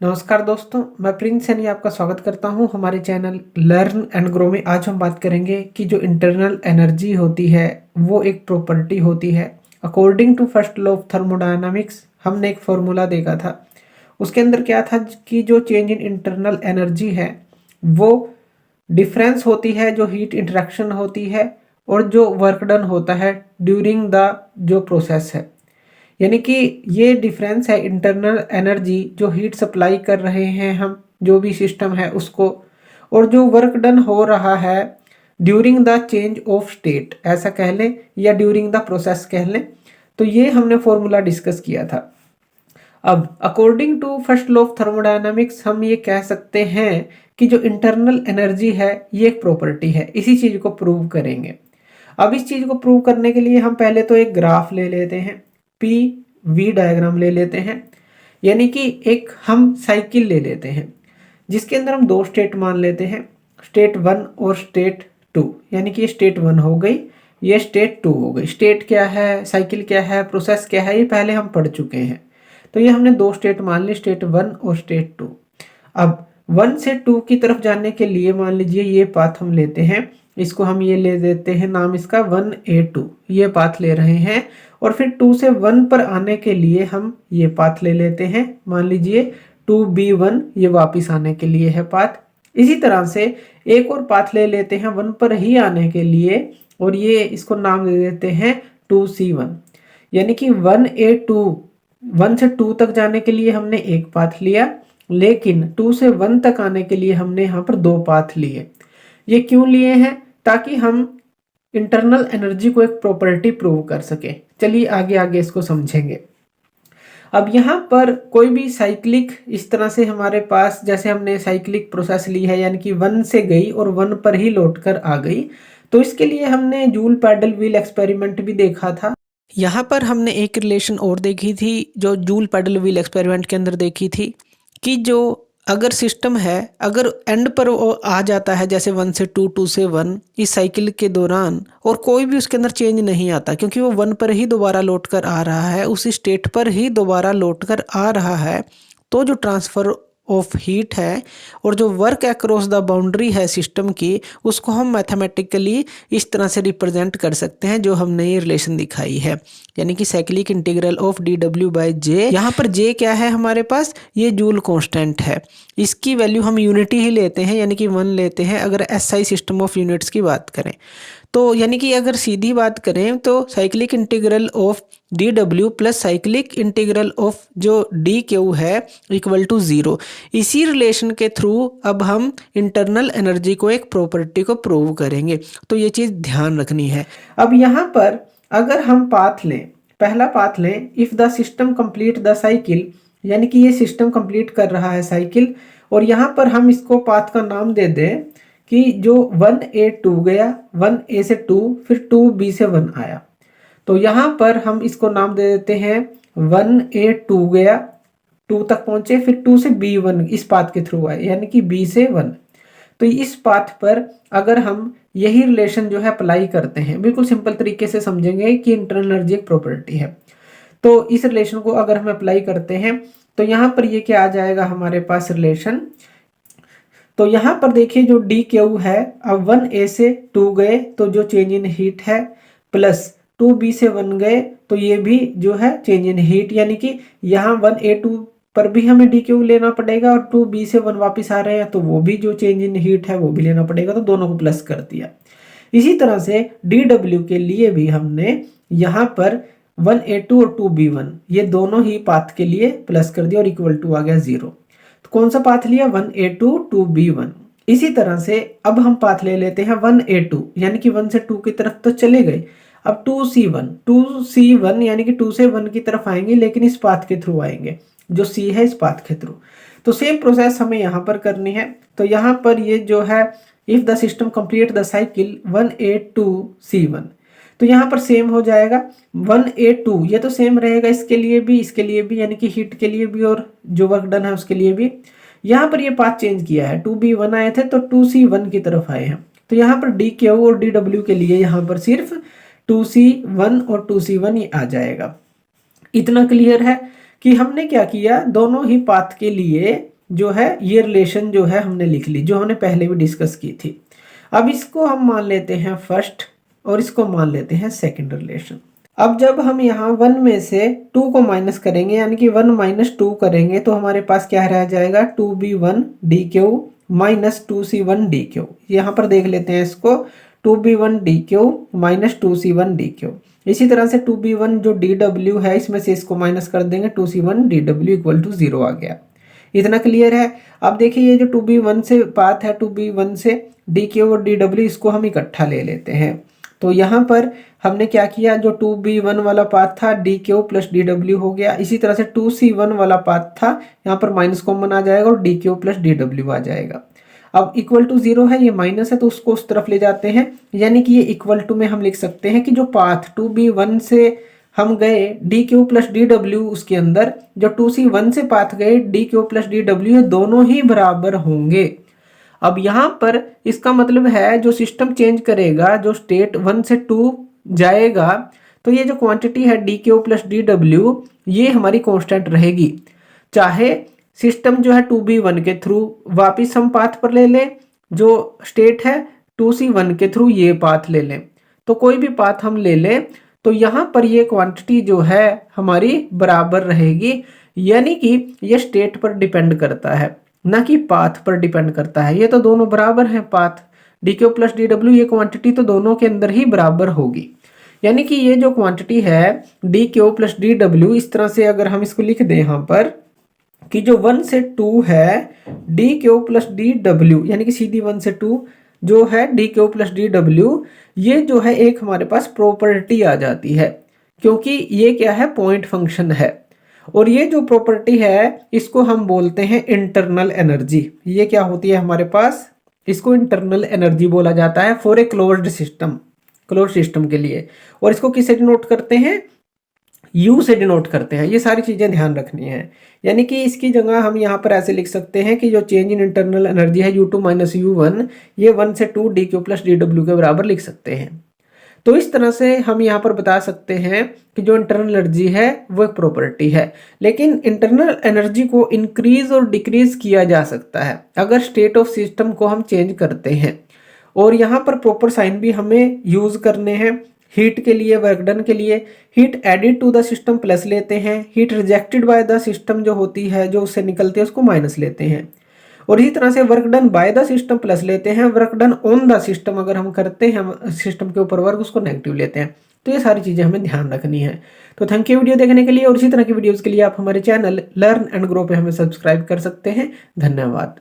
नमस्कार दोस्तों, मैं प्रिंस सैनी आपका स्वागत करता हूं हमारे चैनल लर्न एंड ग्रो में। आज हम बात करेंगे कि जो इंटरनल एनर्जी होती है वो एक प्रॉपर्टी होती है। According to first law of thermodynamics हमने एक फॉर्मूला देखा था। उसके अंदर क्या था कि जो चेंज इन इंटरनल एनर्जी है वो डिफरेंस होती है जो हीट इंटरेक्शन होती है और जो वर्क डन होता है ड्यूरिंग द जो प्रोसेस है। यानी कि ये डिफरेंस है इंटरनल एनर्जी जो हीट सप्लाई कर रहे हैं हम जो भी सिस्टम है उसको, और जो वर्क डन हो रहा है during the change of state, ऐसा कह लें या ड्यूरिंग द प्रोसेस कह लें। तो ये हमने फॉर्मूला डिस्कस किया था। अब according to first law of thermodynamics हम ये कह सकते हैं कि जो इंटरनल एनर्जी है ये एक प्रॉपर्टी है। इसी चीज को प्रूव करेंगे। अब इस चीज को प्रूव करने के लिए हम पहले तो एक ग्राफ ले लेते हैं, पी वी डायग्राम ले लेते हैं। यानी कि एक हम साइकिल ले लेते हैं जिसके अंदर हम दो स्टेट मान लेते हैं, स्टेट 1 और स्टेट 2। यानी कि ये स्टेट 1 हो गई, ये स्टेट 2 हो गई। स्टेट क्या है, साइकिल क्या है, प्रोसेस क्या है, ये पहले हम पढ़ चुके हैं। तो ये हमने दो स्टेट मान ली, स्टेट 1 और स्टेट 2। अब 1 से 2 की तरफ जाने के लिए मान लीजिए ये पाथ हम लेते हैं, इसको हम ये ले देते हैं नाम इसका 1A2, ये पाथ ले रहे हैं। और फिर 2 से 1 पर आने के लिए हम ये पाथ ले लेते हैं, मान लीजिए 2B1, ये वापिस आने के लिए है पाथ। इसी तरह से एक और पाथ ले लेते हैं 1 पर ही आने के लिए, और ये इसको नाम दे देते हैं 2C1। यानी कि 1A2 1 से 2 तक जाने के लिए हमने एक पाथ लिया, लेकिन 2 से 1 तक आने के लिए हमने यहाँ पर दो पाथ लिए। ये क्यों लिए हैं? ताकि हम इंटरनल एनर्जी को एक प्रॉपर्टी प्रूव कर सके। चलिए आगे आगे इसको समझेंगे। अब यहाँ पर कोई भी साइक्लिक इस तरह से हमारे पास, जैसे हमने साइक्लिक प्रोसेस ली है यानी कि 1 से गई और 1 पर ही लौट कर आ गई, तो इसके लिए हमने जूल पैडल व्हील एक्सपेरिमेंट भी देखा था। यहाँ पर हमने एक रिलेशन और देखी थी जो जूल पैडल व्हील एक्सपेरिमेंट के अंदर देखी थी कि जो अगर सिस्टम है, अगर एंड पर वो आ जाता है जैसे 1 से 2, 2 से 1 इस साइकिल के दौरान, और कोई भी उसके अंदर चेंज नहीं आता क्योंकि वो 1 पर ही दोबारा लौट कर आ रहा है, उसी स्टेट पर ही दोबारा लौट कर आ रहा है, तो जो ट्रांसफ़र ऑफ हीट है और जो वर्क अक्रॉस द बाउंड्री है सिस्टम की, उसको हम मैथमेटिकली इस तरह से रिप्रेजेंट कर सकते हैं जो हमने ये रिलेशन दिखाई है। यानी कि साइक्लिक इंटीग्रल ऑफ dw/j। यहाँ पर j क्या है हमारे पास, ये जूल कांस्टेंट है। इसकी वैल्यू हम यूनिटी ही लेते हैं यानी कि 1 लेते हैं अगर SI सिस्टम ऑफ यूनिट्स की बात करें। तो यानी कि अगर सीधी बात करें तो cyclic integral of dw plus cyclic integral of जो dq है इक्वल टू 0। इसी रिलेशन के थ्रू अब हम इंटरनल एनर्जी को एक प्रॉपर्टी को प्रूव करेंगे, तो ये चीज़ ध्यान रखनी है। अब यहाँ पर अगर हम पाथ लें, पहला पाथ लें, if the system complete the cycle, यानी कि ये सिस्टम कंप्लीट कर रहा है साइकिल, और यहाँ पर हम इसको पाथ का नाम दे दें कि जो 1A2 गया, 1A से 2, फिर 2B से 1 आया, तो यहाँ पर हम इसको नाम दे देते हैं 1A2 गया, 2 तक पहुंचे, फिर 2 से B1 इस पाथ के थ्रू आए, यानी कि B से 1। तो इस पाथ पर अगर हम यही रिलेशन जो है अप्लाई करते हैं, बिल्कुल सिंपल तरीके से समझेंगे कि इंटरनल एनर्जी एक प्रॉपर्टी है, तो इस रिलेशन को अगर हम अप्लाई करते हैं तो यहाँ पर ये क्या आ जाएगा हमारे पास रिलेशन। तो यहाँ पर देखिए जो dq है, अब 1A से 2 गए तो जो चेंज इन हीट है, प्लस 2B से 1 गए तो ये भी जो है चेंज इन हीट, यानी कि यहाँ 1A2 पर भी हमें dq लेना पड़ेगा और 2B से 1 वापस आ रहे हैं तो वो भी जो चेंज इन हीट है वो भी लेना पड़ेगा, तो दोनों को प्लस कर दिया। इसी तरह से dw के लिए भी हमने यहाँ पर 1A2 और 2B1 ये दोनों ही पाथ के लिए प्लस कर दिया और इक्वल टू आ गया 0। तो कौन सा पाथ लिया, 1A2 2B1। इसी तरह से अब हम पाथ ले लेते हैं 1A2, यानी कि 1 से 2 की तरफ तो चले गए, अब 2C1 यानी कि 2 से 1 की तरफ आएंगे, लेकिन इस पाथ के थ्रू आएंगे, जो C है इस पाथ के थ्रू। तो सेम प्रोसेस हमें यहाँ पर करनी है। तो यहाँ पर ये जो है if the system complete the cycle 1A2 C1, तो यहाँ पर सेम हो जाएगा 1A2, ये तो सेम रहेगा इसके लिए भी, यानी कि हीट के लिए भी और जो वर्क डन है उसके लिए भी। यहाँ पर ये पाथ चेंज किया है, 2B1 आए थे तो 2C1 की तरफ आए हैं, तो यहाँ पर dq और dw के लिए यहाँ पर सिर्फ 2C1 और 2C1 ये आ जाएगा। इतना क्लियर है कि हमने क्या किया, दोनों ही पाथ के लिए जो है ये रिलेशन जो है हमने लिख ली, जो हमने पहले भी डिस्कस की थी। अब इसको हम मान लेते हैं फर्स्ट और इसको मान लेते हैं सेकंड रिलेशन। अब जब हम यहाँ 1 में से 2 को माइनस करेंगे, यानी कि 1 माइनस 2 करेंगे, तो हमारे पास क्या रह जाएगा, 2b1 dq minus 2c1 dq। यहाँ पर देख लेते हैं इसको, 2b1 dq minus 2c1 dq। इसी तरह से 2b1 जो dw है, इसमें से इसको माइनस कर देंगे, 2c1 dw इक्वल टू 0 आ गया। इतना क्लियर है। अब देखिए ये जो 2b1 से पाथ है, 2b1 से dq और dw, इसको हम इकट्ठा ले लेते हैं। तो यहाँ पर हमने क्या किया, जो 2b1 वाला पाथ था dq प्लस dw हो गया। इसी तरह से 2c1 वाला पाथ था, यहाँ पर माइनस कॉमन आ जाएगा और dq प्लस dw आ जाएगा। अब इक्वल टू 0 है, ये माइनस है तो उसको उस तरफ ले जाते हैं, यानी कि ये इक्वल टू में हम लिख सकते हैं कि जो पाथ 2b1 से हम गए dq प्लस dw, उसके अंदर जो 2c1 से पाथ गए dq प्लस dw, ये दोनों ही बराबर होंगे। अब यहाँ पर इसका मतलब है जो सिस्टम चेंज करेगा, जो स्टेट 1 से 2 जाएगा, तो ये जो क्वांटिटी है dq प्लस dw, ये हमारी कांस्टेंट रहेगी। चाहे सिस्टम जो है 2b1 के थ्रू वापिस हम पाथ पर ले लें, जो स्टेट है 2c1 के थ्रू ये पाथ ले लें, तो कोई भी पाथ हम ले लें, तो यहाँ पर ये क्वांटिटी जो है हमारी बराबर रहेगी। यानी कि ये स्टेट पर डिपेंड करता है, ना कि पाथ पर डिपेंड करता है। ये तो दोनों बराबर हैं, पाथ dq प्लस dw, ये क्वांटिटी तो दोनों के अंदर ही बराबर होगी। यानी कि ये जो क्वांटिटी है dq प्लस dw, इस तरह से अगर हम इसको लिख दें यहाँ पर कि जो 1 से 2 है dq प्लस dw, यानी कि सीधी 1 से 2 जो है dq प्लस dw, ये जो है एक हमारे पास प्रॉपर्टी आ जाती है, क्योंकि ये क्या है, पॉइंट फंक्शन है। और ये जो प्रॉपर्टी है इसको हम बोलते हैं इंटरनल एनर्जी। ये क्या होती है हमारे पास, इसको इंटरनल एनर्जी बोला जाता है for a closed system, closed system के लिए। और इसको किससे डिनोट करते हैं, U से डिनोट करते हैं। ये सारी चीजें ध्यान रखनी है। यानी कि इसकी जगह हम यहाँ पर ऐसे लिख सकते हैं कि जो चेंज इन इंटरनल एनर्जी है U2 माइनस U1, ये 1 से 2 dq प्लस dw के बराबर लिख सकते हैं। तो इस तरह से हम यहाँ पर बता सकते हैं कि जो इंटरनल एनर्जी है वो एक प्रॉपर्टी है। लेकिन इंटरनल एनर्जी को इंक्रीज और डिक्रीज किया जा सकता है अगर स्टेट ऑफ सिस्टम को हम चेंज करते हैं। और यहाँ पर प्रॉपर साइन भी हमें यूज करने हैं। हीट के लिए, वर्क डन के लिए heat added to the system plus लेते हैं, heat rejected by the system जो होती है, जो उससे निकलती है, उसको माइनस लेते हैं। और इसी तरह से work done by the system plus लेते हैं, work done on the system अगर हम करते हैं सिस्टम के ऊपर वर्क, उसको नेगेटिव लेते हैं। तो ये सारी चीजें हमें ध्यान रखनी है। तो थैंक यू वीडियो देखने के लिए, और इसी तरह की वीडियोस के लिए आप हमारे चैनल लर्न एंड ग्रो पे हमें सब्सक्राइब कर सकते हैं। धन्यवाद।